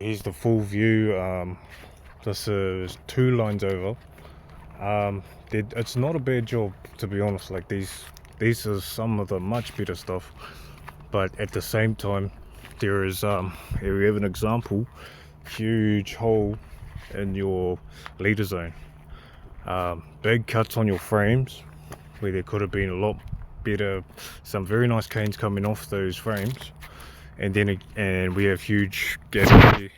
Here's the full view. This is 2 lines over. It's not a bad job, to be honest. Like these are some of the much better stuff, but at the same time there is here we have an example, huge hole in your leader zone. Big cuts on your frames where there could have been a lot better, some very nice canes coming off those frames, and we have huge gaps here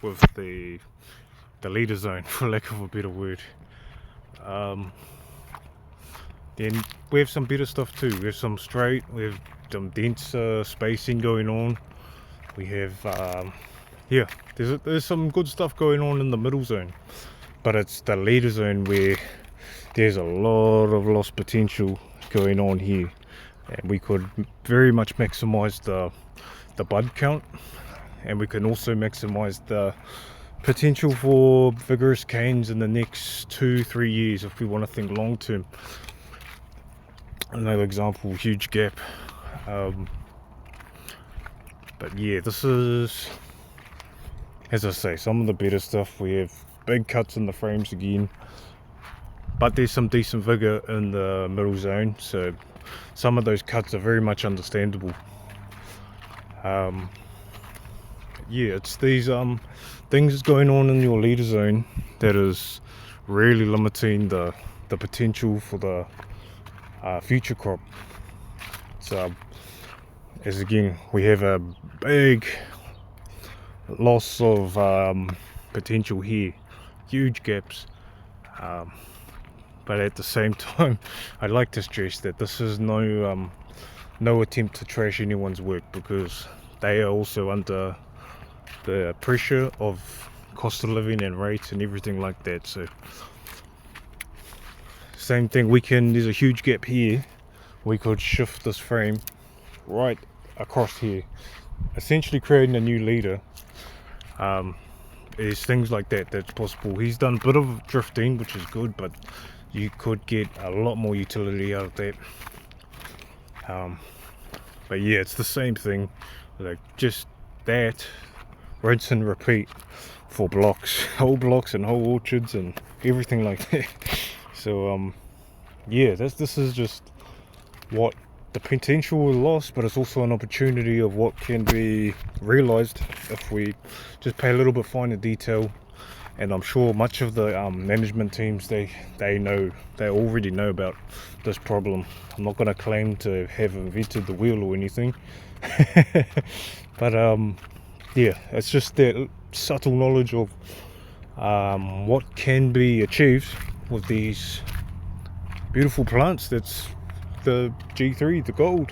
with the leader zone, for lack of a better word. Then we have some better stuff too. We have some straight, we have some denser spacing going on. We have yeah, there's some good stuff going on in the middle zone, but it's the leader zone where there's a lot of lost potential going on here, and we could very much maximize the bud count, and we can also maximize the potential for vigorous canes in the next 2-3 years if we want to think long term. Another example, huge gap. But yeah, this is, as I say, some of the better stuff. We have big cuts in the frames again, but there's some decent vigor in the middle zone, so some of those cuts are very much understandable. Yeah, it's these things going on in your leader zone that is really limiting the potential for the future crop. So as again, we have a big loss of potential here, huge gaps, but at the same time I'd like to stress that this is no attempt to trash anyone's work, because they are also under the pressure of cost of living and rates and everything like that. So same thing, there's a huge gap here, we could shift this frame right across here, essentially creating a new leader. There's things like that that's possible. He's done a bit of drifting, which is good, but you could get a lot more utility out of that. But yeah, it's the same thing, like just that, rinse and repeat for blocks, whole blocks and whole orchards and everything like that. So yeah, this is just what the potential was lost, but it's also an opportunity of what can be realized if we just pay a little bit finer detail. And I'm sure much of the management teams, they already know about this problem. I'm not going to claim to have invented the wheel or anything, but yeah, it's just that subtle knowledge of what can be achieved with these beautiful plants. That's the G3, the gold.